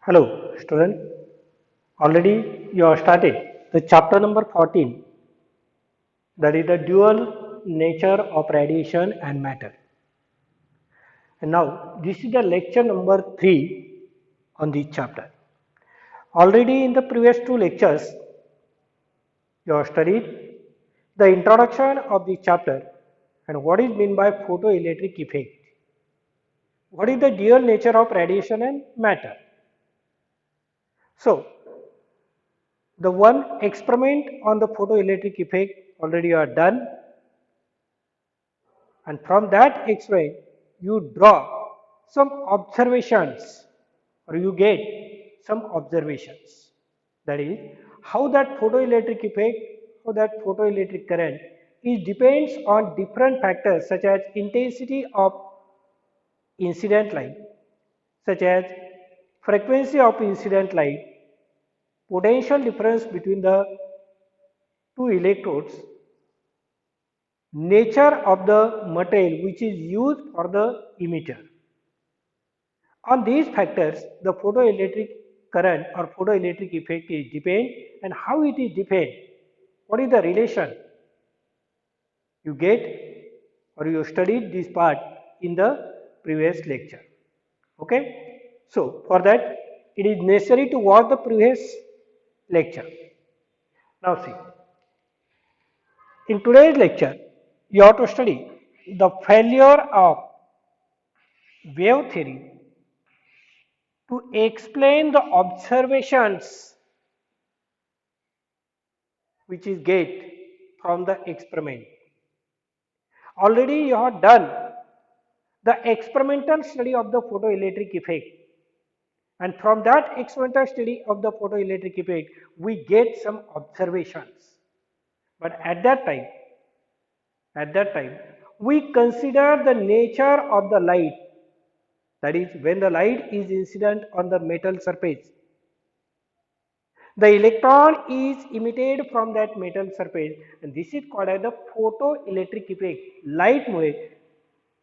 Hello, student. Already you have started the chapter number 14, that is the dual nature of radiation and matter. And now, this is the lecture number 3 on this chapter. Already in the previous two lectures, you have studied the introduction of the chapter and what is meant by photoelectric effect. What is the dual nature of radiation and matter? So, the one experiment on the photoelectric effect already you are done, and from that experiment you draw some observations or you get some observations, that is how that photoelectric effect or that photoelectric current is depends on different factors such as intensity of incident light, such as frequency of incident light, potential difference between the two electrodes, nature of the material which is used for the emitter. On these factors, the photoelectric current or photoelectric effect is depend, and how it is depend. What is the relation? You get or you studied this part in the previous lecture. Okay. So for that it is necessary to watch the previous lecture. Now see, in today's lecture you have to study the failure of wave theory to explain the observations which is get from the experiment. Already you have done the experimental study of the photoelectric effect, and from that experimental study of the photoelectric effect we get some observations. But at that time we consider the nature of the light, that is when the light is incident on the metal surface, the electron is emitted from that metal surface, and this is called as the photoelectric effect. Light मुळे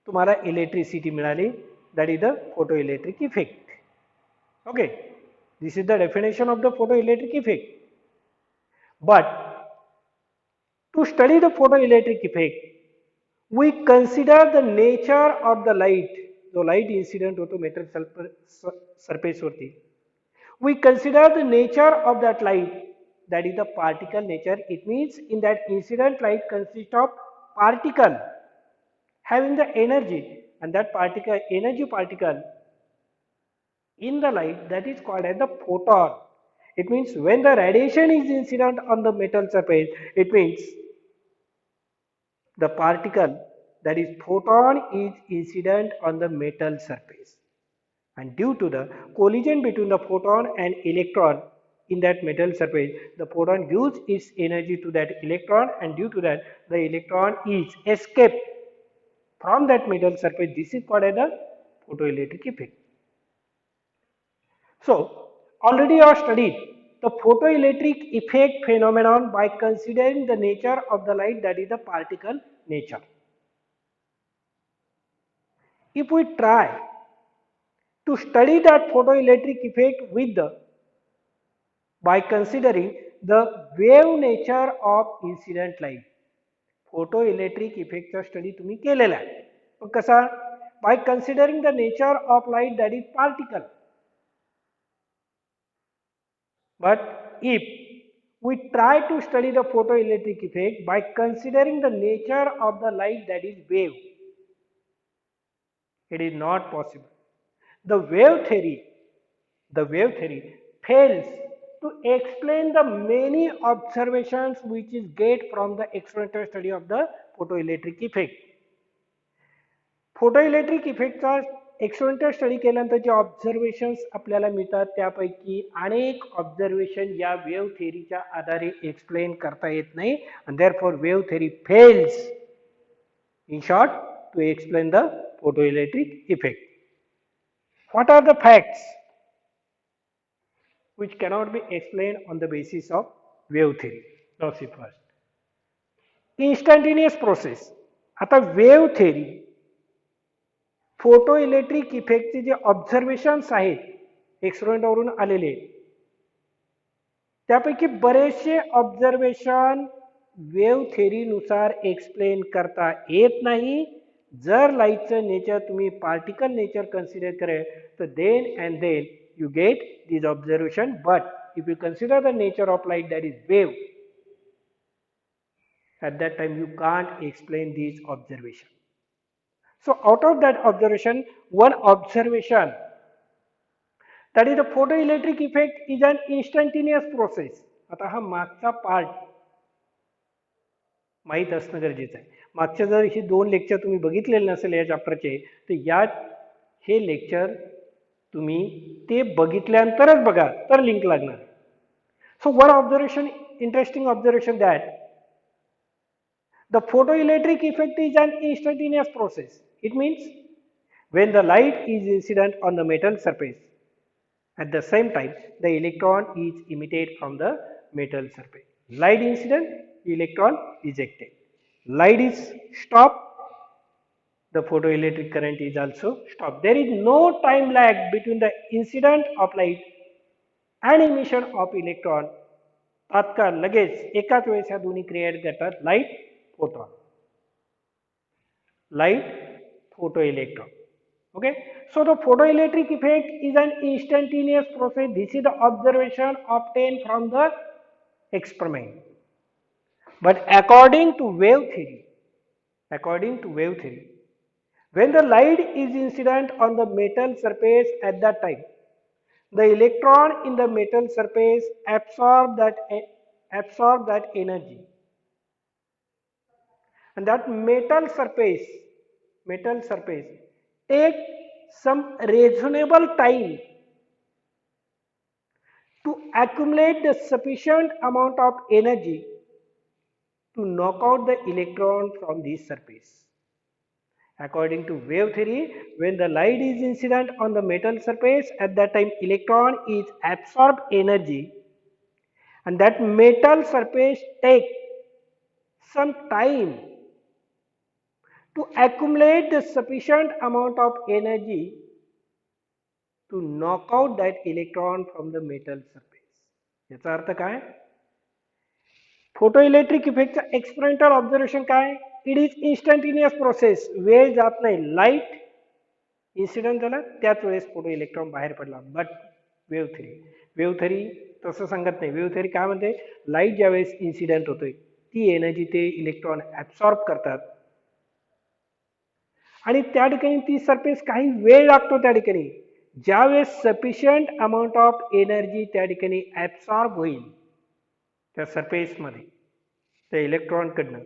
तुम्हाला electricity मिळाली, that is the photoelectric effect. Okay, this is the definition of the photoelectric effect. But to study the photoelectric effect, we consider the nature of the light. जो light incident होतो metal surface वरती, we consider the nature of that light, that is the particle nature. It means in that incident light consists of particle having the energy, and that particle energy particle in the light, that is called as the photon. It means when the radiation is incident on the metal surface, it means the particle, that is photon, is incident on the metal surface, and due to the collision between the photon and electron in that metal surface, the photon gives its energy to that electron, and due to that the electron is escaped from that metal surface. This is called as the photoelectric effect. So already I have studied the photoelectric effect phenomenon by considering the nature of the light, that is the particle nature. If we try to study that photoelectric effect with the by considering the wave nature of incident light, photoelectric effect चा study तुम्ही केलेला आहे. पण कसा? By considering the nature of light, that is particle. But if we try to study the photoelectric effect by considering the nature of the light, that is wave, it is not possible. The wave theory fails to explain the many observations which is get from the experimental study of the photoelectric effect. Photoelectric इफेक्टचा experimental study केल्यानंतर जे observations आपल्याला मिळतात त्यापैकी अनेक observation या wave थेअरीच्या आधारे explain करता येत नाही, and therefore wave theory fails in short to explain the photoelectric effect. What are the facts which cannot be explained on the basis of wave theory? Now see first, instantaneous process. आता wave theory photoelectric इफेक्टचे जे observations आहेत एक्सपेरिमेंटवरून आलेले. त्यापैकी बरेचसे observation wave थेरीनुसार explain करता येत नाही. जर लाईटचं नेचर तुम्ही पार्टिकल नेचर कन्सिडर करेल तर then and then you get these observation, but if you consider the nature of light, that is wave, at that time you can't explain these observation. So out of that observation, one observation, that is the photoelectric effect is an instantaneous process. आता हा मागचा part माहीत असणं गरजेचं आहे. मागच्या जर ही 2 lecture तुम्ही बघितलेले नसेल या चॅप्टरचे तर यात हे लेक्चर तुम्ही ते बघितल्यानंतरच बघा तर लिंक लागणार. So one observation, interesting observation, that the photoelectric effect is an instantaneous process. It means when the light is incident on the metal surface, at the same time the electron is emitted from the metal surface. Light incident, electron ejected. Light is stopped, the photoelectric current is also stopped. There is no time lag between the incident of light and emission of electron. तात्काळ लगेच एकाच वेळेस ह्या दोन्ही create करतात light photon, light photoelectron. Okay, so the photoelectric effect is an instantaneous process. This is the observation obtained from the experiment. But according to wave theory, when the light is incident on the metal surface at that time, the electron in the metal surface absorb that energy, and that metal surface take some reasonable time to accumulate the sufficient amount of energy to knock out the electron from this surface. According to wave theory, when the light is incident on the metal surface, at that time electron is absorbed energy, and that metal surface take some time to accumulate the sufficient amount of energy to knock out that electron from the metal surface. याचा अर्थ काय? Photoelectric इफेक्टचा experimental observation काय? It is instantaneous process. वेळ जात नाही, light incident झाला त्याच वेळेस फोटो इलेक्ट्रॉन बाहेर पडला. बट वेव्ह थेरी तसं सांगत नाही. वेव्ह थेरी काय म्हणते, लाईट ज्या वेळेस इन्सिडेंट होतोय ती एनर्जी ते इलेक्ट्रॉन ऍब्सॉर्ब करतात आणि त्या ठिकाणी ती सरफेस काही वेळ लागतो. त्या ठिकाणी ज्यावेळेस सफिशियंट अमाऊंट ऑफ एनर्जी त्या ठिकाणी ऍब्सॉर्ब होईल त्या सरफेसमध्ये त्या इलेक्ट्रॉनकडनं,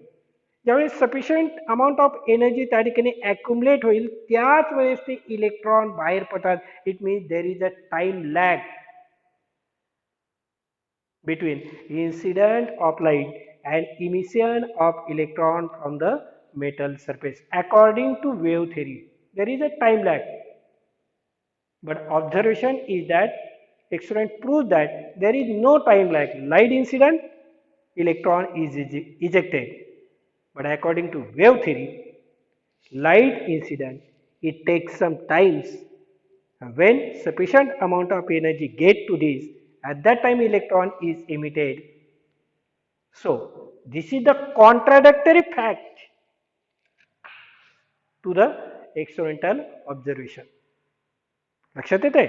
ज्यावेळेस सफिशियंट अमाऊंट ऑफ एनर्जी त्या ठिकाणी ॲक्युमुलेट होईल त्याच वेळेस ते इलेक्ट्रॉन बाहेर पडतात. It means there is a time lag between incident of light and emission of electron from the metal surface. According to wave theory, there is a time lag, but observation is that experiment proves that there is no time lag. Light incident, electron is ejected. But according to wave theory, light incident, it takes some times. When sufficient amount of energy get to this, at that time electron is emitted. So this is the contradictory fact to the experimental observation. लक्षात येते?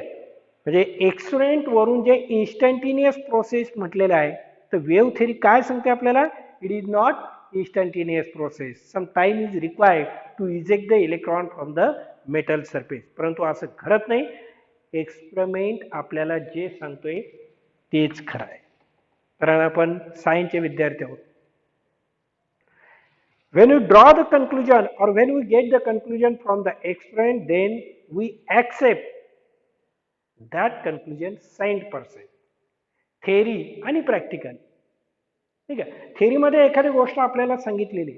म्हणजे experiment वरून जे instantaneous process म्हटलेलं आहे, तर wave theory काय सांगते आपल्याला? It is not instantaneous process. Some time is required to eject the electron from the metal surface. परंतु असं घडत नाही. एक्सपेरिमेंट आपल्याला जे सांगतोय तेच खरं आहे. कारण आपण सायन्सचे विद्यार्थी आहोत. When we draw the conclusion or when we get the conclusion from the experiment, then we accept that conclusion 100%. Theory आणि practical. ठीक आहे. थेअरीमध्ये एखादी गोष्ट आपल्याला सांगितलेली,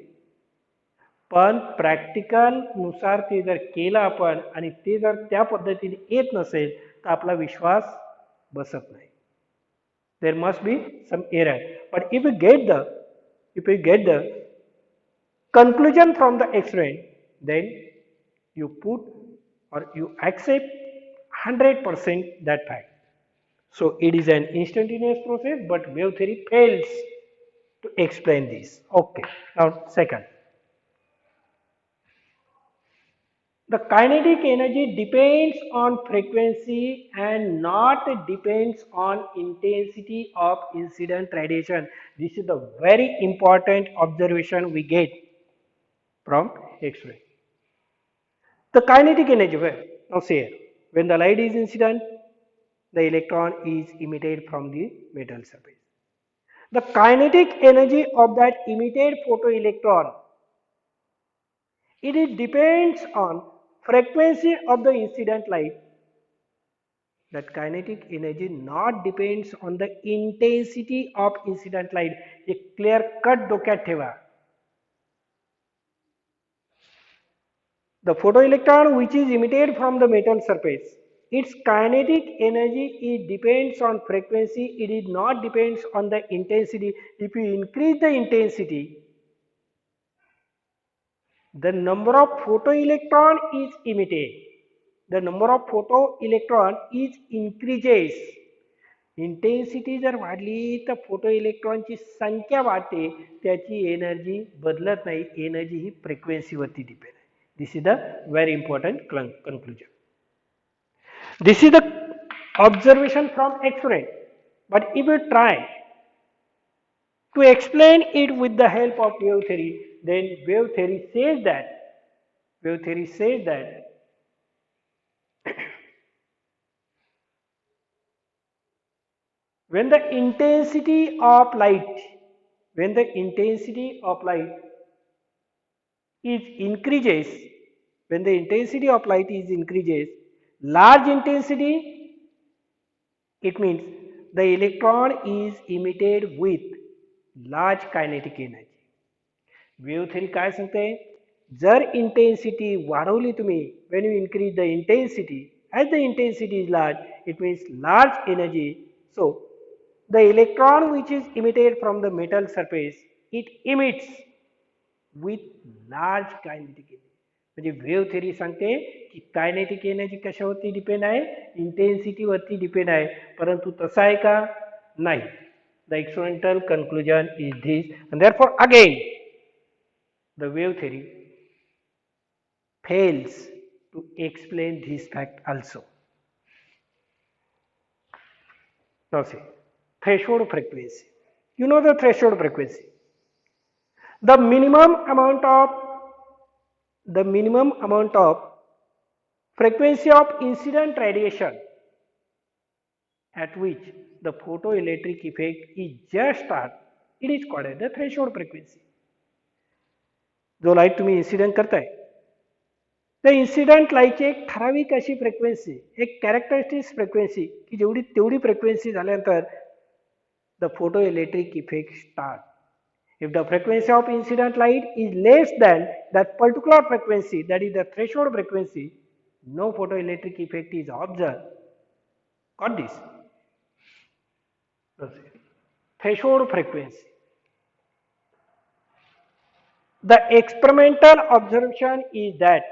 पण प्रॅक्टिकल नुसार ते जर केलं आपण आणि ते जर त्या पद्धतीने येत नसेल तर आपला विश्वास बसत नाही. There must be some error. But if we get the conclusion from the experiment, then you put or you accept 100% that fact. So it is an instantaneous process, but wave theory fails to explain this. Okay. Now second, the kinetic energy depends on frequency and not depends on intensity of incident radiation. This is the very important observation we get from X-ray. The kinetic energy, well, now say here, when the light is incident, the electron is emitted from the metal surface. The kinetic energy of that emitted photoelectron, it depends on frequency of the incident light. That kinetic energy not depends on the intensity of incident light. A clear cut डोक्यात ठेवा. The photoelectron which is emitted from the metal surface, its kinetic energy it depends on frequency, it is not depends on the intensity. If you increase the intensity, the number of photoelectron is emitted. The number of photoelectron is increases. Intensity जर वाढली तर photo इलेक्ट्रॉनची संख्या वाढते, त्याची energy बदलत नाही. Energy ही फ्रिक्वेन्सीवरती depend आहे. This is the very important conclusion. This is the observation from experiment, but if you try to explain it with the help of wave theory, then wave theory says that when the intensity of light is increases, large intensity, it means the electron is emitted with large kinetic energy. Wave theory काय सांगते, जर intensity वाढवली तुम्ही, when you increase the intensity, as the intensity is large, it means large energy. So the electron which is emitted from the metal surface, it emits with large kinetic energy. म्हणजे wave theory सांगते की kinetic energy कशावरती depend आहे, इंटेन्सिटीवरती depend आहे. परंतु तसं आहे का, नाही. The experimental conclusion is this, and therefore again the wave theory fails to explain this fact also. Now see, threshold frequency. You know the threshold frequency. The minimum amount of frequency of incident radiation at which the photoelectric effect is just start, it is called as the threshold frequency. जो light तुम्ही incident करताय, त्या incident लाईटची एक ठराविक अशी frequency, एक characteristic frequency, की जेवढी तेवढी फ्रिक्वेन्सी झाल्यानंतर the photo electric effect start. If the frequency of incident light is less than that particular frequency, that is the threshold frequency, no photoelectric effect is observed. Got this? Threshold frequency. The experimental observation is that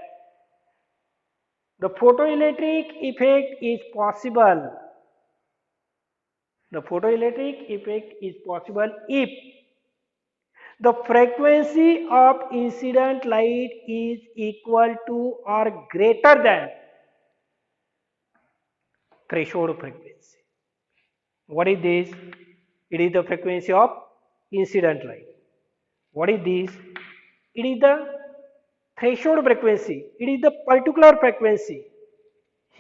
the photoelectric effect is possible. The photoelectric effect is possible if the frequency of incident light is equal to or greater than threshold frequency. What is this? It is the frequency of incident light. What is this? It is the threshold frequency. It is the particular frequency.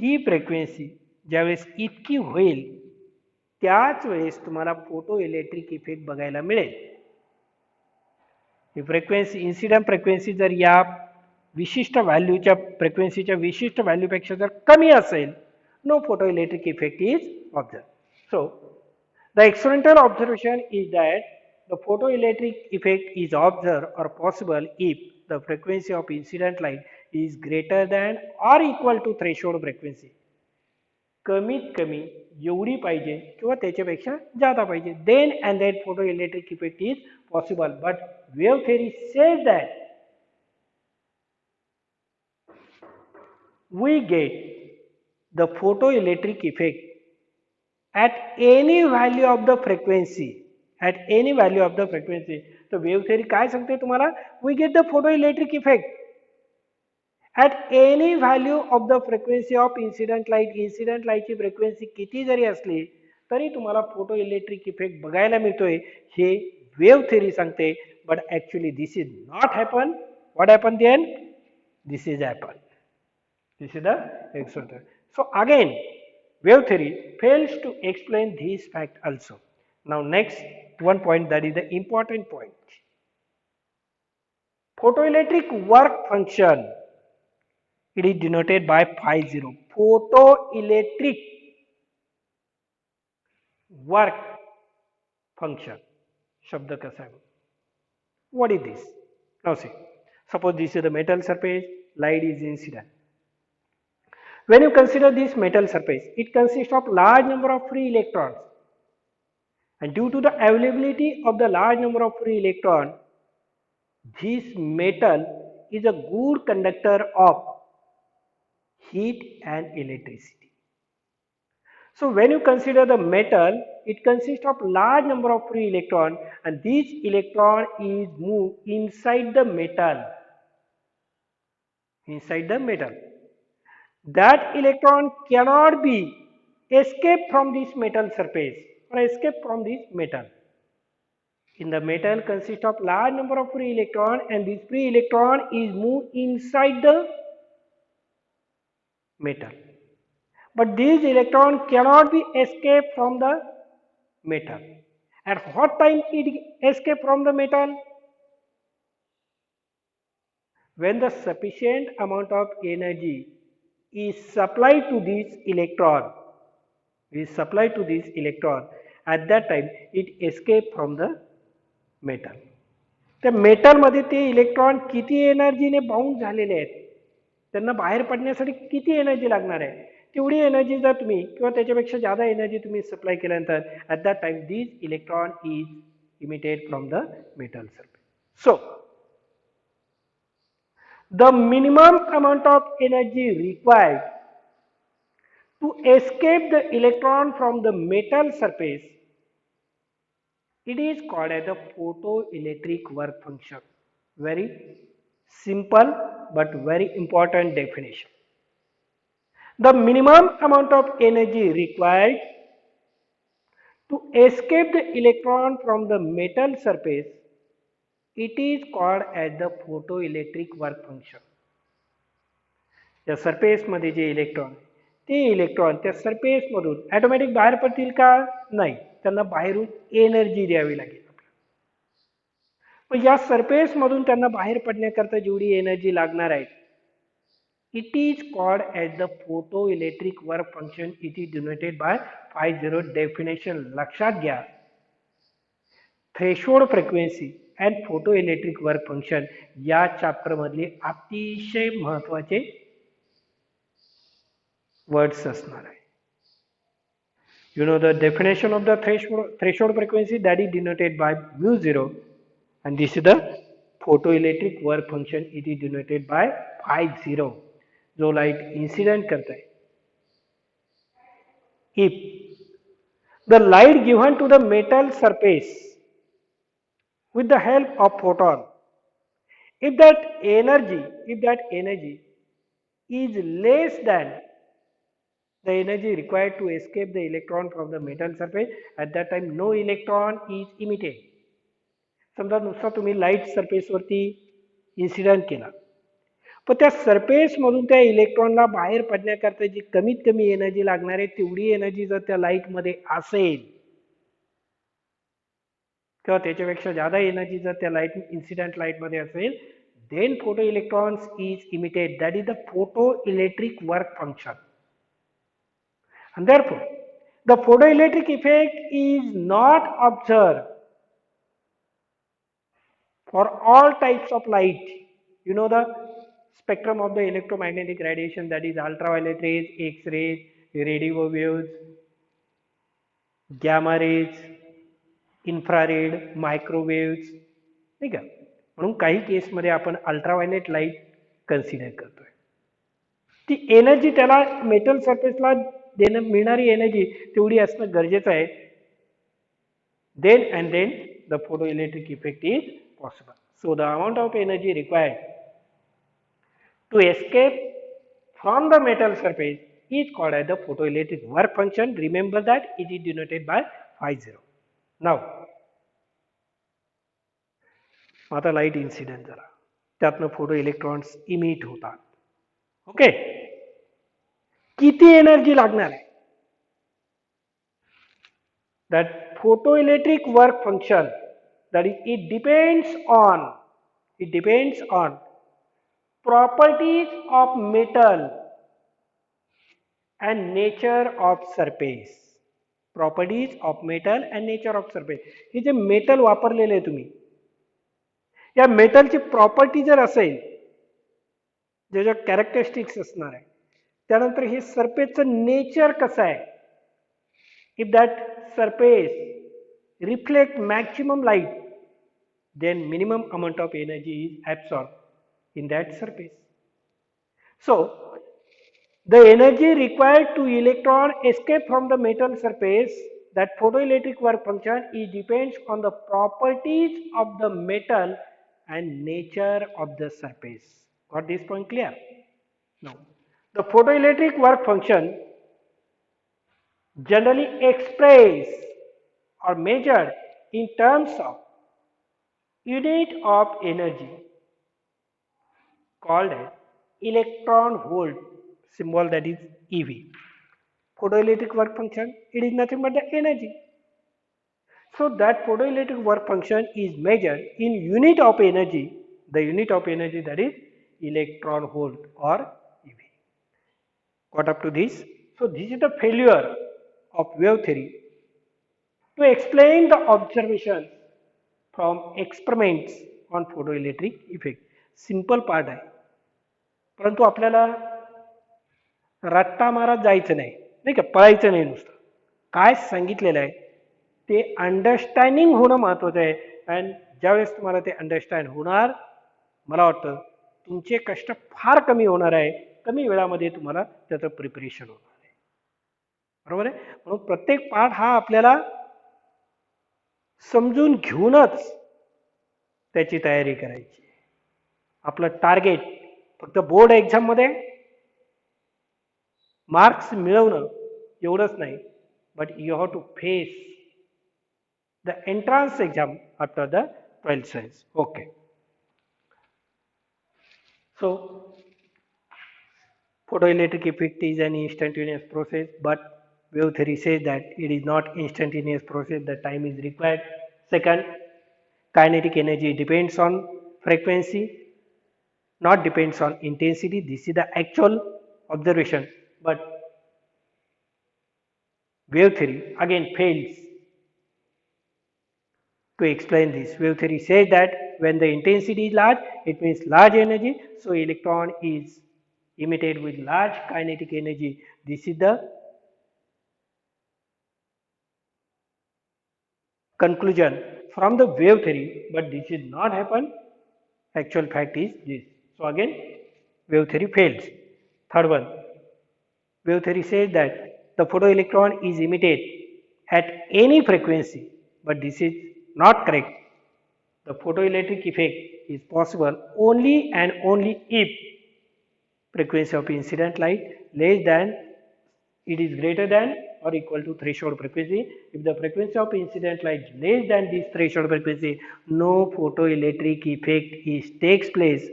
He frequency ज्यावेळेस इतकी होईल, त्याच वेळेस तुम्हाला photo electric effect बघायला मिळेल. ही frequency, incident frequency जर या विशिष्ट व्हॅल्यूच्या फ्रिक्वेन्सीच्या विशिष्ट व्हॅल्यूपेक्षा जर कमी असेल, no photo electric effect is observe. So the experimental observation is that the photoelectric effect is observed or possible if the frequency of incident light is greater than or equal to threshold frequency. कमीत कमी एवढी पाहिजे किंवा त्याच्यापेक्षा जादा पाहिजे, then and that photoelectric effect is possible. But wave theory says that we get the photoelectric effect at any value of the frequency, at any value of the frequency. So wave theory काय सांगते तुम्हाला? We get the photoelectric effect at any value of the frequency of incident light ची frequency किती जरी असली तरी तुम्हाला photoelectric effect बघायला मिळतोय, हे wave theory सांगते. But actually this is not happen. What happened then? This is happen. This is the example. So again, wave theory fails to explain this fact also. Now next one point, that is the important point. Photoelectric work function, it is denoted by phi 0. Photoelectric work function. शब्द कसा आहे? What is this? Now see, suppose this is the metal surface, light is incident. When you consider this metal surface, it consists of large number of free electrons, and due to the availability of the large number of free electrons, this metal is a good conductor of heat and electricity. So when you consider the metal, it consists of large number of free electrons, and this electron is moved inside the metal. Inside the metal. That electron cannot be escaped from this metal surface or escape from this metal. In the metal consists of large number of free electron, and this free electron is moved inside the metal. But this electron cannot be escaped from the metal. At what time it escape from the metal? When the sufficient amount of energy is supplied to this electron, at that time it escape from the metal. त्या मेटलमध्ये ते electron किती एनर्जीने bound झालेले आहेत, त्यांना बाहेर पडण्यासाठी किती energy लागणार आहे, तेवढी एनर्जी जर तुम्ही किंवा त्याच्यापेक्षा जादा एनर्जी तुम्ही सप्लाय केल्यानंतर at that time this electron is emitted from the metal surface. So the minimum amount of energy required to escape the electron from the metal surface, it is called as the photoelectric work function. Very simple but very important definition. The minimum amount of energy required to escape the electron from the metal surface, it is called as the photoelectric work function. या surface मध्ये जे electron, ते electron त्या surface मधून automatic बाहेर पडतील का? नाही, त्यांना बाहेरून एनर्जी द्यावी लागेल. पण या सरफेस मधून त्यांना बाहेर पडण्याकरता जेवढी एनर्जी लागणार आहे, it is called as the photoelectric work function. It is denoted by phi 0 definition. लक्षात घ्या, threshold frequency and photoelectric work function या चॅप्टर मधले अतिशय महत्वाचे वर्ड्स असणार आहे. You know the definition of the threshold frequency, that is denoted by mu 0, and this is the photoelectric work function. It is denoted by phi 0. जो light incident करता है, if the light given to the metal surface with the help of photon, if that energy is less than the energy required to escape the electron from the metal surface, at that time no electron is emitted. समजा नुसता तुम्ही light surface वरती incident केला, पण त्या surface मधून त्या इलेक्ट्रॉनला बाहेर पडण्याकरता जी कमीत कमी एनर्जी लागणार आहे, तेवढी एनर्जी जर त्या लाईट मध्ये असेल किंवा त्याच्यापेक्षा जादा एनर्जी जर त्या लाईट इन्सिडेंट लाईट मध्ये असेल, then photoelectrons is emitted. That is the photoelectric work function. And therefore, the photoelectric effect is not observed for all types of light. You know the spectrum of the electromagnetic radiation, that is ultraviolet rays, X-rays, radio waves, gamma rays, infrared, microwaves. ठीक आहे, म्हणून काही केसमध्ये आपण ultraviolet light consider करतोय. ती energy त्याला metal सरफेसला मिळणारी एनर्जी तेवढी असणं गरजेचं आहे. then the photoelectric effect is possible. So the amount of energy required to escape from the metal surface is called as the photoelectric work function. Remember that it is denoted by phi 0. Now आता light incident झाला, त्यातनं photo electrons emit होतात. Okay, किती energy लागणार आहे? that photoelectric work function, that is it depends on properties of metal and nature of surface. Properties of metal and nature of surface. हे जे metal वापरलेले आहे तुम्ही, या मेटलची प्रॉपर्टी जर असेल, ज्याच्या कॅरेक्टरिस्टिक्स असणार आहे, त्यानंतर हे सरफेसचं नेचर कसं आहे, if that surface reflect maximum light, then minimum amount of energy is absorbed in that surface. So the energy required to electron escape from the metal surface, that photoelectric work function, it depends on the properties of the metal and nature of the surface. Got this point clear? Now the photoelectric work function generally expressed or measured in terms of unit of energy called as electron volt, symbol that is EV. Photoelectric work function, it is nothing but the energy. So that photoelectric work function is measured in unit of energy, the unit of energy, that is electron volt or EV. Got up to this? So this is the failure of wave theory to explain the observations from experiments on photoelectric effect. Simple part आहे, परंतु आपल्याला रट्टा मारत जायचं नाही, नाही का, पळायचं नाही. नुसतं काय सांगितलेलं आहे ते अंडरस्टँडिंग होणं महत्त्वाचं आहे. आणि ज्यावेळेस तुम्हाला ते अंडरस्टँड होणार, मला वाटतं तुमचे कष्ट फार कमी होणार आहे, कमी वेळामध्ये तुम्हाला त्याचं प्रिपरेशन होणार आहे. बरोबर आहे? म्हणून प्रत्येक पार्ट हा आपल्याला समजून घेऊनच त्याची तयारी करायची. आपलं टार्गेट फक्त बोर्ड एक्झाममध्ये मार्क्स मिळवणं एवढंच नाही, but you have to face the entrance exam after the 12th science. Okay, so photoelectric effect is an instantaneous process, but wave theory says that it is not instantaneous process, the time is required. Second, kinetic energy depends on frequency, not depends on intensity. This is the actual observation, but wave theory again fails to explain this. Wave theory says that when the intensity is large, it means large energy, so electron is emitted with large kinetic energy. This is the conclusion from the wave theory, but this did not happen. Actual fact is this. So again, wave theory fails. Third one, wave theory says that the photoelectron is emitted at any frequency, but this is not correct. The photoelectric effect is possible only and only if frequency of incident light less than, it is greater than or equal to threshold frequency. If the frequency of incident light is less than this threshold frequency, no photoelectric effect takes place,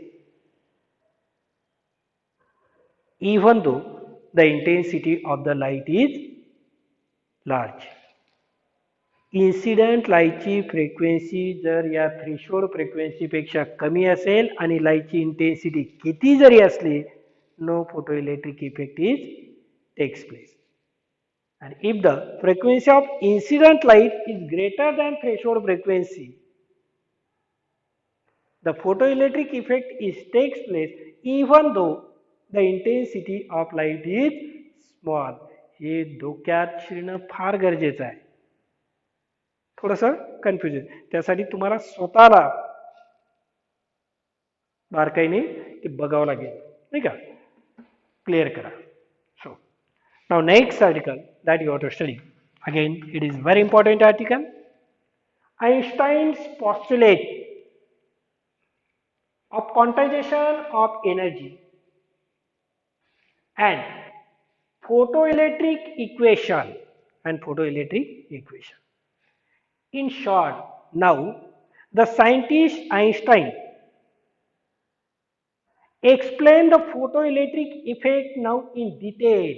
even though the intensity of the light is large. Incident लाईटची frequency जर या threshold फ्रिक्वेन्सीपेक्षा कमी असेल आणि लाईटची intensity किती जरी असली, no photoelectric effect is takes place. And if the frequency of incident light is greater than threshold frequency, the photoelectric effect takes place even though the intensity of light is small. हे डोक्यात शिरणं फार गरजेचं आहे. थोडंसं confusion, त्यासाठी तुम्हाला स्वतःला बारकाईने ते बघावं लागेल, नाही का. clear करा. So now next article that you have to study. Again, it is very important article. Einstein's postulate of quantization of energy and photoelectric equation In short, now the scientist Einstein explained the photoelectric effect now in detail.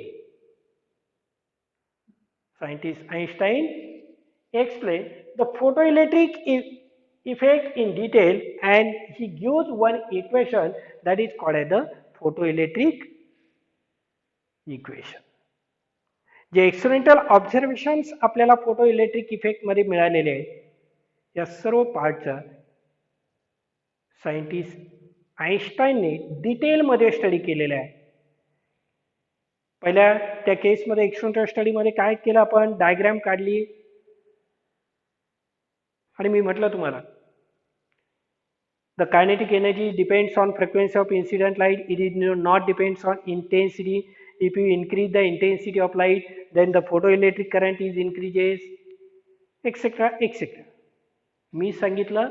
Scientist Einstein explained the photoelectric effect in detail, and he gives one equation that is called as the photoelectric equation. J experimental observations आपल्याला photo electric effect मध्ये मिळालेले आहेत या सर्व पार्टचा scientist आईन्स्टाईनने डिटेलमध्ये study केलेला आहे. पहिल्या त्या केसमध्ये एक्सपेरिमेंटल स्टडीमध्ये काय केलं आपण डायग्राम काढली आणि मी म्हटलं तुम्हाला the kinetic energy depends on frequency of incident light. It is not depends on intensity. If you increase the intensity of light, then the photoelectric current is increases, etc. etc. मी सांगितलं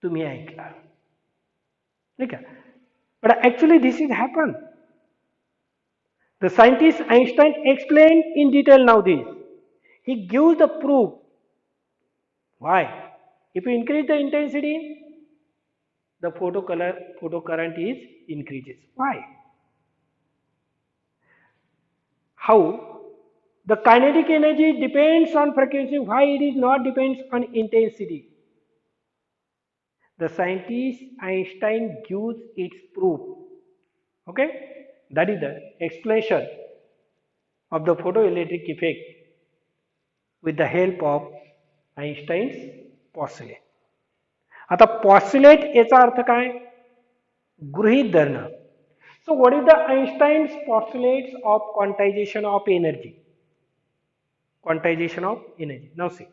तुम्ही ऐकलं ठीक आहे. But actually this is happened. The scientist Einstein explained in detail now this. He gives the proof. Why? If you increase the intensity, the photocurrent is increases. Why? How? The kinetic energy depends on frequency. Why it is not depends on intensity? The scientist Einstein gives its proof. Okay? That is the explanation of the photoelectric effect with the help of Einstein's postulate. आता postulate याचा अर्थ काय गृहीत धरणं. So what is the Einstein's postulates of quantization of energy? Quantization of energy. Now see.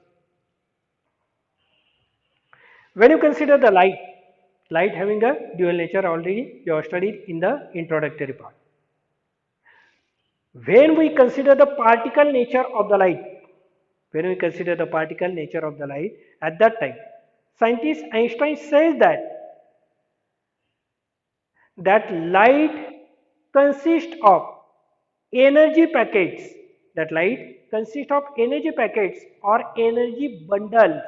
When you consider the light having a dual nature already you have studied in the introductory part. When we consider the particle nature of the light, at that time, scientist Einstein says that light consists of energy packets. That light consists of energy packets or energy bundles.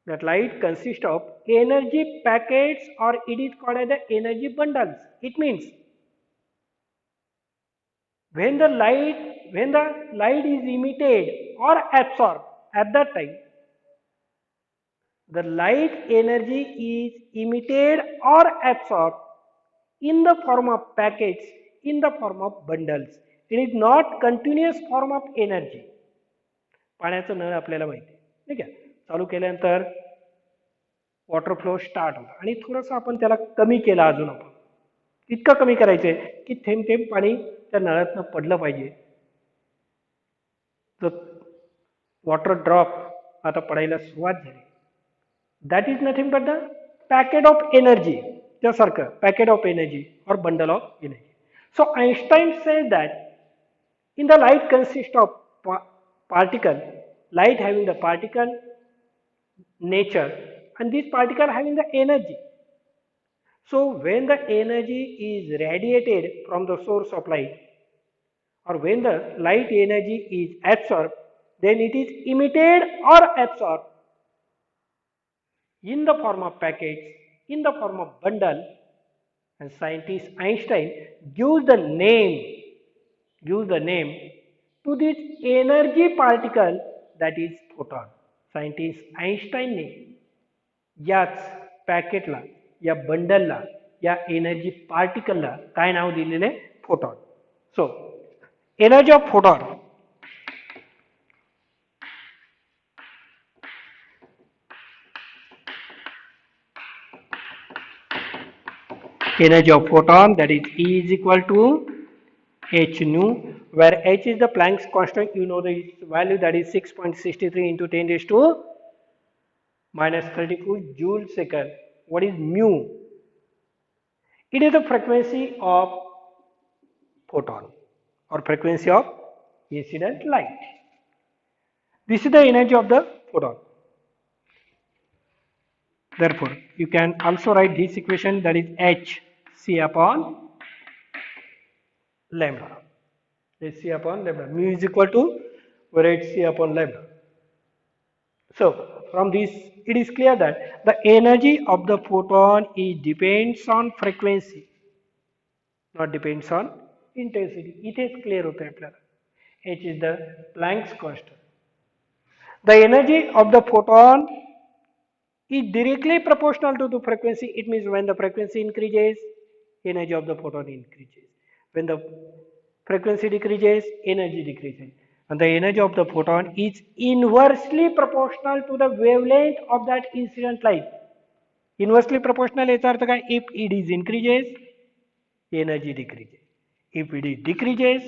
That light consists of energy packets or it is called as the energy bundles. It means when the light is emitted or absorbed at that time, the light energy is emitted or absorbed in the form of packets, in the form of bundles. It is not continuous form of energy. पाण्याचं नळ आपल्याला माहिती आहे ठीक आहे. चालू केल्यानंतर water flow start होता आणि थोडंसं आपण त्याला कमी केला अजून आपण इतकं कमी करायचंय की थेंब थेंब पाणी त्या नळातनं पडलं पाहिजे. तर वॉटर ड्रॉप आता पडायला सुरुवात झाली. That is nothing but the packet of energy त्यासारखं packet of energy or bundle of energy. So Einstein says that in the light consists of particle, light having the particle nature and this particle having the energy. So when the energy is radiated from the source of light or when the light energy is absorbed, then it is emitted or absorbed in the form of packets, in the form of bundle, and scientist Einstein gives the name to this energy particle that is photon. Scientist Einstein ने याच पॅकेटला या बंडलला या energy पार्टिकलला काय नाव दिलेले photon. So energy of photon that is E is equal to h nu, where h is the Planck's constant. You know the value, that is 6.63 into 10 raised to minus 34 joule second. What is mu? It is the frequency of photon or frequency of incident light. This is the energy of the photon. Therefore, you can also write this equation, that is h c upon lambda. H c upon lambda. Mu is equal to, we write c upon lambda. So, from this it is clear that the energy of the photon is depends on frequency, not depends on intensity. इथेच clear होतं आहे आपल्याला. H is the Planck's constant. The energy of the photon is directly proportional to the frequency. It means when the frequency increases, energy of the photon increases. When the frequency decreases, energy decreases. And the energy of the photon is inversely proportional to the wavelength of that incident light. Inversely proportional याचा अर्थ काय? If it is increases, energy decreases. If it is decreases,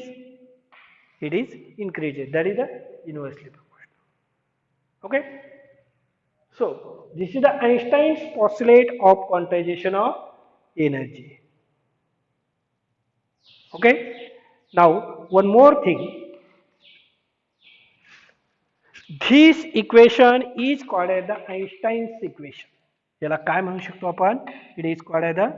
it is increases. That is the inversely proportional. Okay? So, this is the Einstein's postulate of quantization of energy. Okay? Now, one more thing. This equation is called as the Einstein's equation. याला काय म्हणू शकतो आपण? It is called as the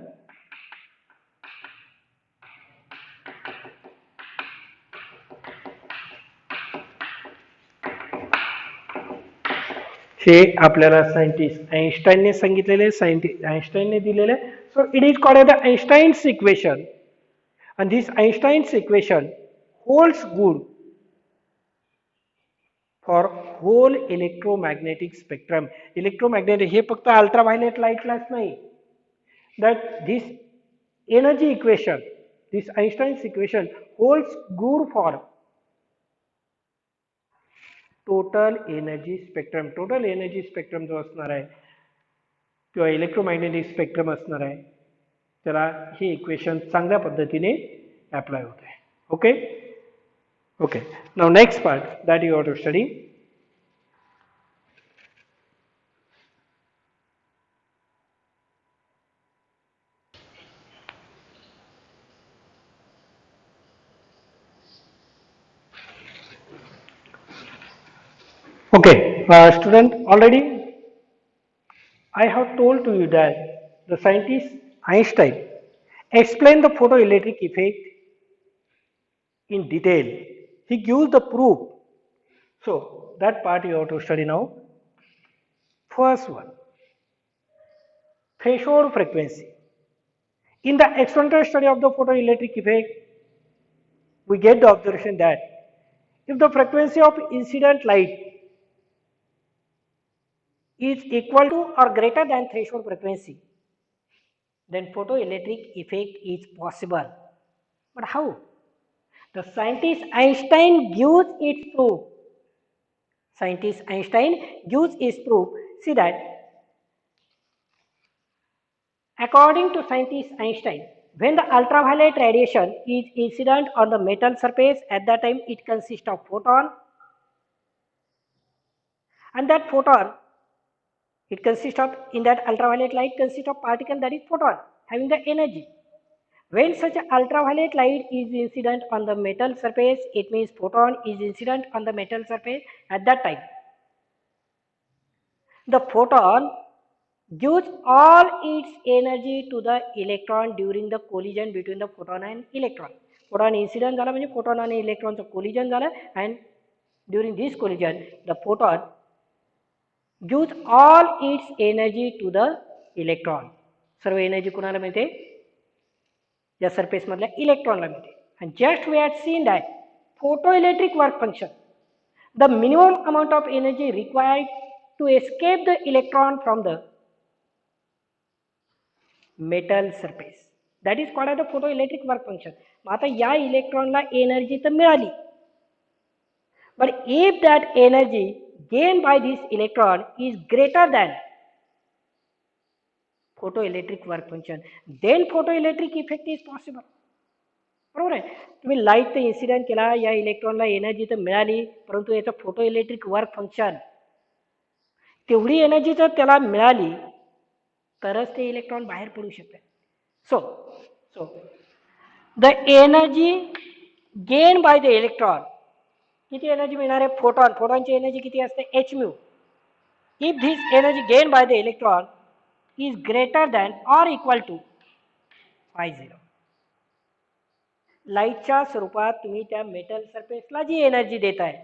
हे आपल्याला scientist आइन्स्टाईनने सांगितलेले, scientist आइन्स्टाईनने दिलेले. So it is called the Einstein's equation, and this Einstein's equation holds good for whole electromagnetic spectrum. Electromagnetic हे फक्त ultraviolet lightलाच नाही. That this energy equation, this Einstein's equation holds good for total energy spectrum. Total energy spectrum जो असणार आहे किंवा electromagnetic spectrum असणार आहे त्याला हे equation चांगल्या पद्धतीने अप्लाय होते. Okay okay. Now next part that you have to study. Okay, student, already I have told to you that the scientist Einstein explained the photoelectric effect in detail. He gives the proof. So that part you have to study now. First one, threshold frequency. In the experimental study of the photoelectric effect, we get the observation that if the frequency of incident light is equal to or greater than threshold frequency, then photoelectric effect is possible. But how? The scientist Einstein gives its proof. Scientist Einstein gives its proof. See that according to scientist Einstein, when the ultraviolet radiation is incident on the metal surface, at that time it consists of photon, and that photon, it consists of, in that ultraviolet light consists of particle, that is photon, having the energy. When such ultraviolet light is incident on the metal surface, it means photon is incident on the metal surface at that time. The photon gives all its energy to the electron during the collision between the photon and electron. Photon incident झाला म्हणजे photon आणि electron चं collision झालं, and during this collision the photon gives all its energy to the electron. Serve energy कुणाला मिळते? या surface मधल्या electronला मिळते. And just we had seen that photoelectric work function, the minimum amount of energy required to escape the electron from the metal surface, that is called as the photoelectric work function. आता या इलेक्ट्रॉनला energy तर मिळाली, but if that energy gained by this electron is greater than photoelectric work function, then photoelectric effect is possible. बरोबर आहे. तुम्ही light तर incident केला, या इलेक्ट्रॉनला एनर्जी तर मिळाली, परंतु याचं फोटोइलेक्ट्रिक वर्क फंक्शन तेवढी एनर्जी जर त्याला मिळाली तरच ते इलेक्ट्रॉन बाहेर पडू शकते. So the energy gained by the electron, किती एनर्जी मिळणार आहे? फोटॉन, फोटॉनची एनर्जी किती असते? h mu. If this energy gained by the electron is greater than or equal to phi 0, लाईटच्या स्वरूपात तुम्ही त्या मेटल सरफेसला जी एनर्जी देताय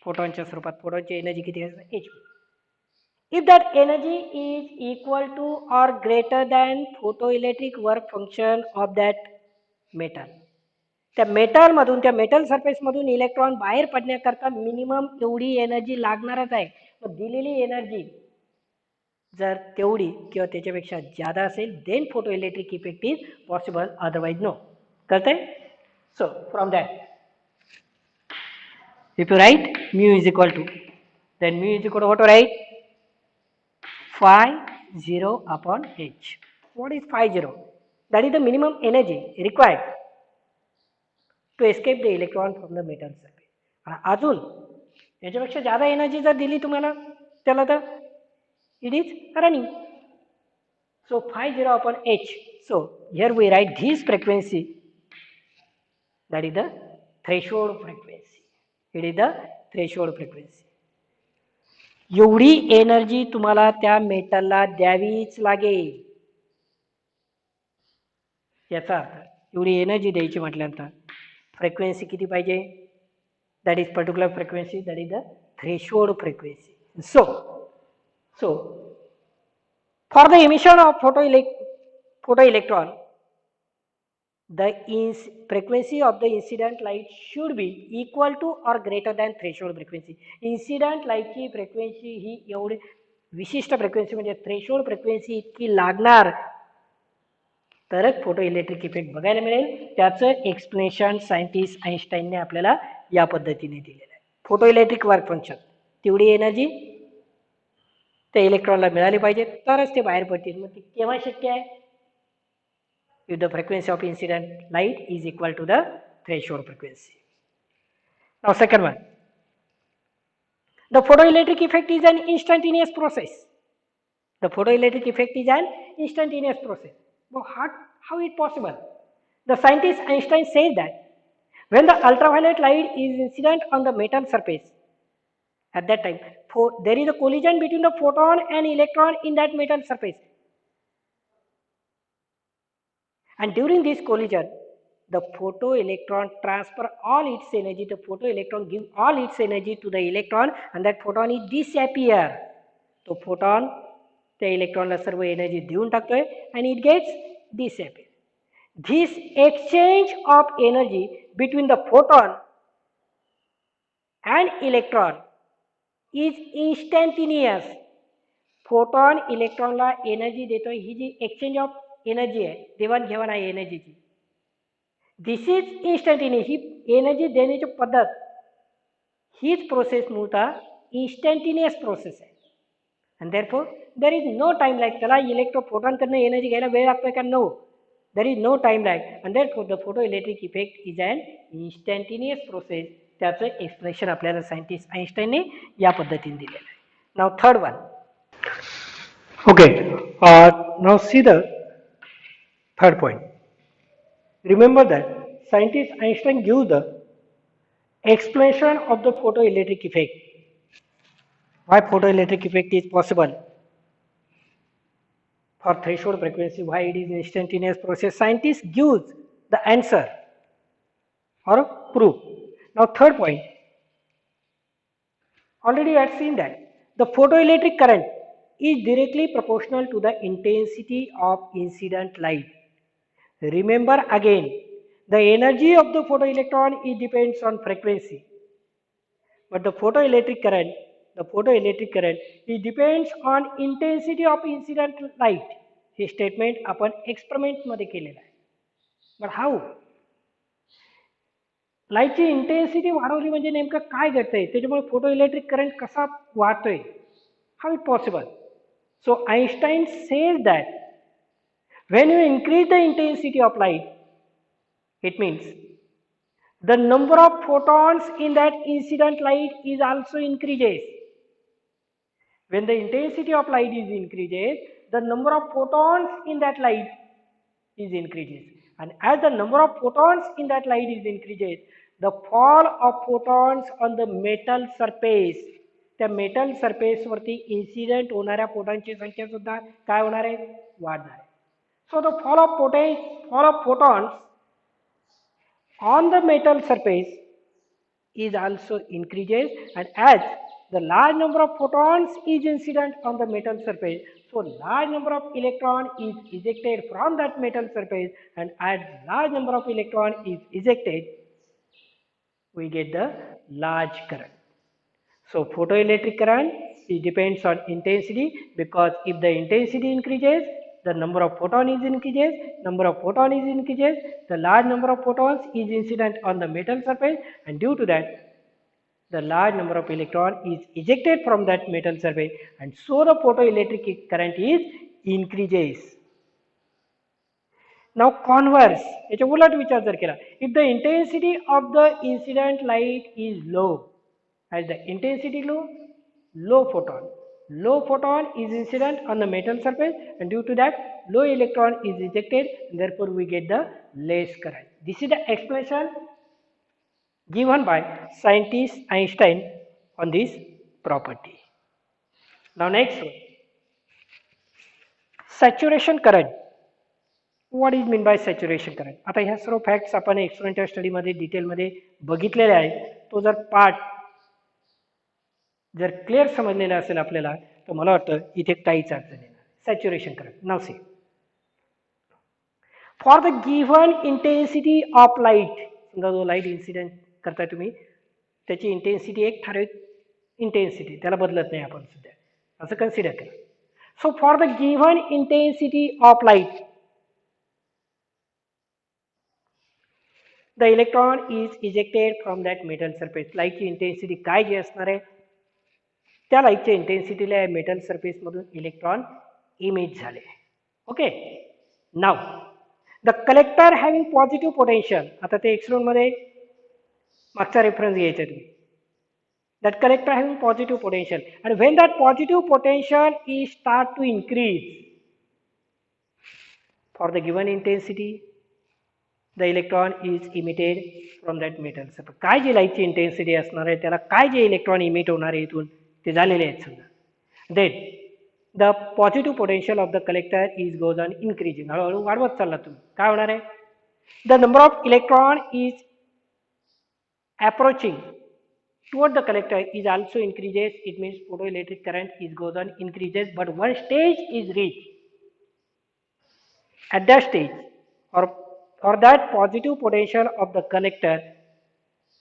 फोटॉनच्या स्वरूपात, फोटॉनची एनर्जी किती असते? h mu. If that energy is equal to or greater than photoelectric work function of that metal, त्या मेटलमधून, त्या metal सरफेसमधून electron बाहेर पडण्याकरता मिनिमम एवढी एनर्जी लागणारच आहे. मग दिलेली एनर्जी जर तेवढी किंवा त्याच्यापेक्षा जादा असेल, then photo electric effect is possible, otherwise no. कळतंय? So from that if you write mu is equal to, then mu is equal to what to write? Phi 0 upon h. What is phi 0? That is the minimum energy required to escape the electron from the metal surface. आणि अजून याच्यापेक्षा जादा energy जर दिली तुम्हाला त्याला तर it is running. So phi 0 upon h. So here we write this frequency, that is the threshold frequency. It is the threshold frequency. एवढी एनर्जी तुम्हाला त्या मेटलला द्यावीच लागेल. याचा अर्थ एवढी एनर्जी द्यायची म्हटल्यानंतर फ्रिक्वेन्सी किती पाहिजे? That is particular frequency, that is the threshold frequency. So for the emission of photoelectron, the frequency of the incident light should be equal to or greater than threshold frequency. Incident light ची frequency ही एवढी विशिष्ट frequency म्हणजे threshold frequency इतकी लागणार तरच photo electric effect बघायला मिळेल. त्याचं एक्सप्लेनेशन सायंटिस्ट आईन्स्टाईनने आपल्याला या पद्धतीने दिलेलं आहे. फोटो इलेक्ट्रिक वर्क फंक्शन, तेवढी एनर्जी त्या इलेक्ट्रॉनला मिळाली पाहिजे तरच ते बाहेर पडतील. मग ती केव्हा शक्य आहे? if the frequency of incident light is equal to the threshold frequency. Now second one, the photoelectric effect is an instantaneous process. The photoelectric effect is an instantaneous process. But how is it possible? The scientist Einstein says that when the ultraviolet light is incident on the metal surface, at that time there is a collision between the photon and electron in that metal surface. And during this collision, the photoelectron transfer all its energy. The photoelectron give all its energy to the electron, and that photon is disappear. So photon त्या इलेक्ट्रॉनला सर्व energy देऊन टाकतोय and it gets disappear. This exchange of energy between the photon and electron is instantaneous. Photon इलेक्ट्रॉनला energy देतोय, ही जी exchange of energy आहे, देवाणघेवाण आहे एनर्जीची, दिस इज इन्स्टंटेनियस. ही एनर्जी देण्याची पद्धत हीच प्रोसेस मूळतः इन्स्टंटेनियस प्रोसेस आहे. And therefore there is no time lag. त्याला फोटॉनकडनं एनर्जी घ्यायला वेळ लागतोय का? No, there is no time lag. And therefore the photo electric effect is an instantaneous process. त्याचं एक्सप्लेनेशन आपल्याला सायंटिस्ट आईन्स्टाईनने या पद्धतीने दिलेलं आहे. Now third one. Okay, now see the third point. Remember that scientist Einstein gives the explanation of the photoelectric effect. Why photoelectric effect is possible for threshold frequency, why it is instantaneous process. Scientist gives the answer or proof. Now third point. Already I have seen that the photoelectric current is directly proportional to the intensity of incident light. Remember again, the energy of the photoelectron depends on frequency, but the photoelectric current it depends on intensity of incident light. हे statement आपण experiment मध्ये केलेलं आहे. But how? लाईटची intensity वाढवली म्हणजे नेमकं काय घडतंय, त्याच्यामुळे फोटो इलेक्ट्रिक करंट कसा वाढतोय? How it possible? So Einstein says that when you increase the intensity of light, it means the number of photons in that incident light is also increases. When the intensity of light is increases, the number of photons in that light is increases, and as the number of photons in that light is increases, the fall of photons on the metal surface, त्या metal surface वरती incident होणाऱ्या फोटॉनची संख्या सुद्धा काय होणार आहे, वाढणार आहे. So the fall of photons on the metal surface is also increases, and as the large number of photons is incident on the metal surface, so large number of electron is ejected from that metal surface, and as large number of electron is ejected, we get the large current. So photoelectric current, it depends on intensity, because if the intensity increases, the number of photon is increases, the large number of photons is incident on the metal surface, and due to that the large number of electron is ejected from that metal surface, and so the photoelectric current is increases. Now converse, याच्या उलट विचार जर केला, if the intensity of the incident light is low, as the intensity low photon is incident on the metal surface, and due to that low electron is ejected, and therefore we get the less current. This is the explanation given by scientist Einstein on this property. Now next one, saturation current. What is mean by saturation current? आता ह्या सर्व facts आपण experimental स्टडीमध्ये डिटेलमध्ये बघितलेले आहे. तो जर part जर clear समजलेला असेल आपल्याला, तर मला वाटतं इथे काहीच अडचण येणार. सॅच्युरेशन करंट, नाव C, for the given intensity of light, समजा जो लाईट इन्सिडेंट करताय तुम्ही, त्याची इंटेन्सिटी एक ठराविक इंटेन्सिटी, त्याला बदलत नाही आपण सध्या, असं कन्सिडर करा. So for the given intensity of light, the electron is ejected from that metal surface. Light ची इंटेन्सिटी काय जी असणार आहे, त्या लाईटच्या इंटेन्सिटीला मेटल सरफेस मधून इलेक्ट्रॉन इमिट झाले. Okay, now the collector having positive potential, आता ते एक्सपेरिमेंट मध्ये मागचा रेफरन्स घ्यायचा तुम्ही, that collector having positive potential, and when that positive potential is start to increase for the given intensity, the electron is emitted from that metal surface. काय जी लाईटची intensity असणार आहे, त्याला काय जे इलेक्ट्रॉन इमिट होणार आहे इथून ते झालेले आहेत समजा, then the positive potential of the collector is goes on increasing, हळूहळू वाढवत चालला तुम्ही. काय होणार आहे, the number of electron is approaching toward the collector is also increases. It means photoelectric current is goes on increases, but one stage is reached. At that stage, or that positive potential of the collector,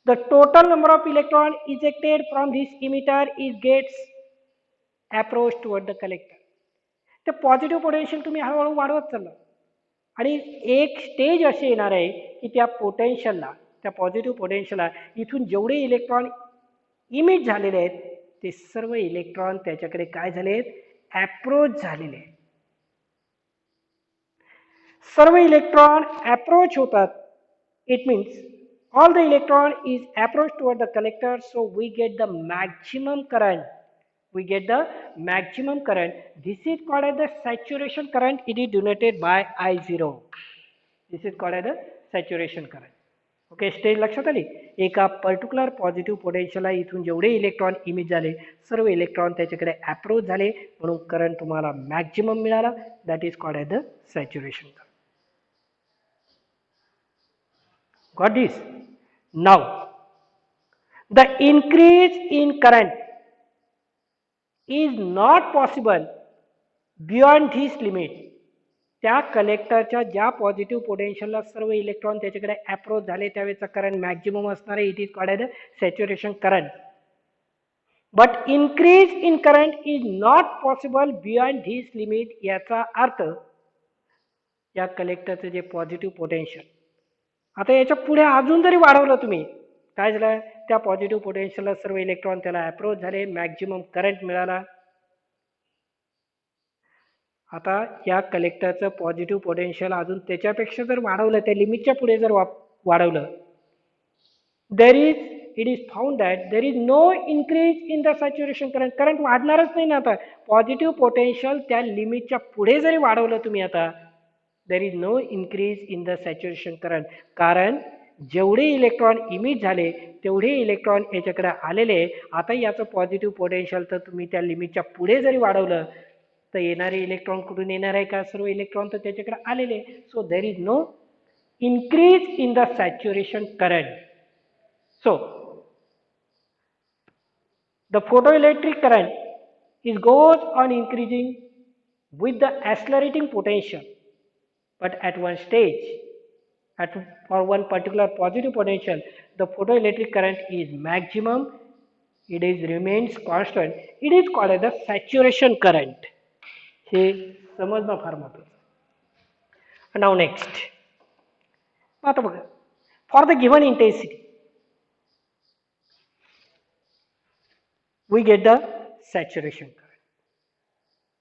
the total number of electron ejected from this emitter is gets approached toward the collector. ते positive potential तुम्ही हळूहळू वाढवत चालला, आणि एक stage असे येणार आहे की त्या पोटेन्शियलला, त्या पॉझिटिव्ह पोटेन्शियलला इथून जेवढे इलेक्ट्रॉन इमिट झालेले आहेत ते सर्व इलेक्ट्रॉन त्याच्याकडे काय झाले आहेत, अप्रोच झालेले आहेत. सर्व इलेक्ट्रॉन अप्रोच होतात. It means all the electron is approach toward the collector, so we get the maximum current. This is called as the saturation current. It is denoted by I0. This is called as the saturation current. Okay, stage लक्षात आली. एका particular positive पोटेन्शियलला इथून जेवढे electron emit झाले सर्व electron त्याच्याकडे approach झाले, म्हणून current तुम्हाला मॅक्सिमम मिळाला. That is called as the saturation current. Got this? Now the increase in current is not possible beyond this limit. त्या कलेक्टरच्या ज्या पॉझिटिव्ह पोटेन्शियलला सर्व इलेक्ट्रॉन त्याच्याकडे अप्रोच झाले त्यावेळेचा करंट मॅक्सिमम असणार आहे. It is called as saturation current. But increase in current is not possible beyond this limit. याचा अर्थ या कलेक्टरचं जे पॉझिटिव्ह पोटेन्शियल, आता याच्या पुढे अजून जरी वाढवलं तुम्ही, काय झालं, त्या पॉझिटिव्ह पोटेन्शियलला सर्व इलेक्ट्रॉन त्याला अप्रोच झाले, मॅक्सिमम करंट मिळाला. आता या कलेक्टरचं पॉझिटिव्ह पोटेन्शियल अजून त्याच्यापेक्षा जर वाढवलं, त्या लिमिटच्या पुढे जर वाढवलं, it is found that there is no increase in the saturation current. Current वाढणारच नाही ना. आता पॉझिटिव्ह पोटेन्शियल त्या लिमिटच्या पुढे जरी वाढवलं तुम्ही, आता there is no increase in the saturation current, कारण जेवढे इलेक्ट्रॉन इमिट झाले तेवढे इलेक्ट्रॉन याच्याकडे आलेले. आता याचं पॉझिटिव्ह पोटेन्शियल तर तुम्ही त्या लिमिटच्या पुढे जरी वाढवलं तर येणारे इलेक्ट्रॉन कुठून येणार आहे का, सर्व इलेक्ट्रॉन तर त्याच्याकडे आलेले. So there is no increase in the saturation current. So the photoelectric current is goes on increasing with the accelerating potential, but at one stage, for one particular positive potential, the photoelectric current is maximum, it is remains constant, it is called as the saturation current. हे समजणं फार महत्त्वाचं. Now next, आता बघा, for the given intensity we get the saturation current.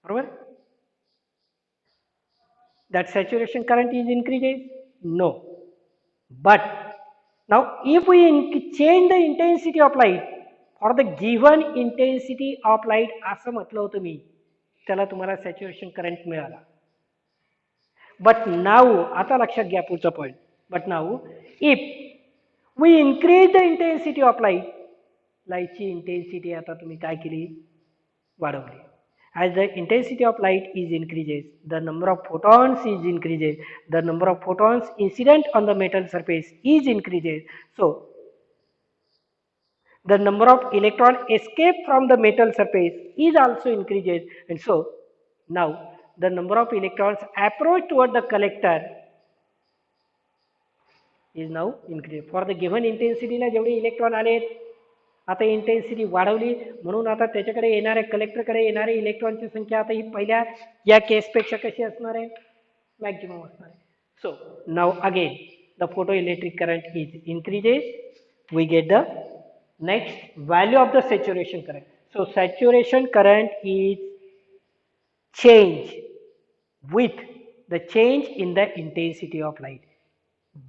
बरोबर? That saturation current is increases? No. But now if we change the intensity of light for the given intensity of light, असं म्हटलं होतं मी, त्याला तुम्हाला saturation current मिळाला. But now, आता लक्षात घ्या पुढचा point. But now if we increase the intensity of light, लाईटची इंटेन्सिटी आता तुम्ही काय केली, वाढवली. As the intensity of light is increases, the number of photons is increases, the number of photons incident on the metal surface is increases. So the number of electron escape from the metal surface is also increases, and so now the number of electrons approach toward the collector is now increased. For the given intensity ला जेवढे electron आले, आता intensity वाढवली म्हणून आता त्याच्याकडे येणाऱ्या कलेक्टरकडे येणारे इलेक्ट्रॉनची संख्या आता ही पहिल्या या केसपेक्षा कशी असणार आहे, मॅक्झिमम असणार आहे. So now again the photo electric current is increases, we get the next value of the saturation current. So saturation current is change with the change in the intensity of light.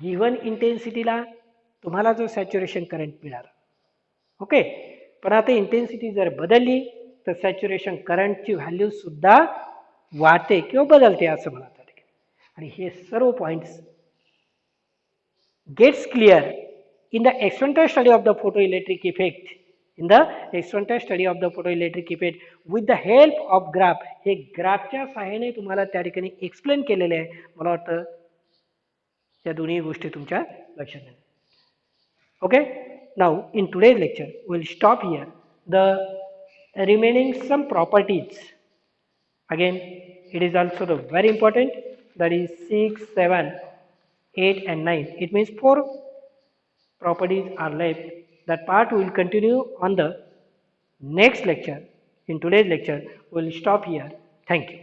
Given इंटेन्सिटीला तुम्हाला जो saturation current मिळाला, okay, पण आता intensity जर बदलली तर saturation करंटची व्हॅल्यू सुद्धा वाढते किंवा बदलते असं म्हणतात. आणि हे सर्व points gets clear in the experimental study of the photoelectric effect, in the experimental study of the photoelectric effect with the help of graph. हे ग्राफच्या सहाय्याने तुम्हाला त्या ठिकाणी एक्सप्लेन केलेले आहे. मला वाटतं या दोन्ही गोष्टी तुमच्या लक्षात येईल. Okay, now in today's lecture will stop here. The remaining some properties, again it is also the very important, that is 6, 7, 8 and 9. It means 4 properties are left. That part we will continue on the next lecture. In today's lecture we will stop here. Thank you.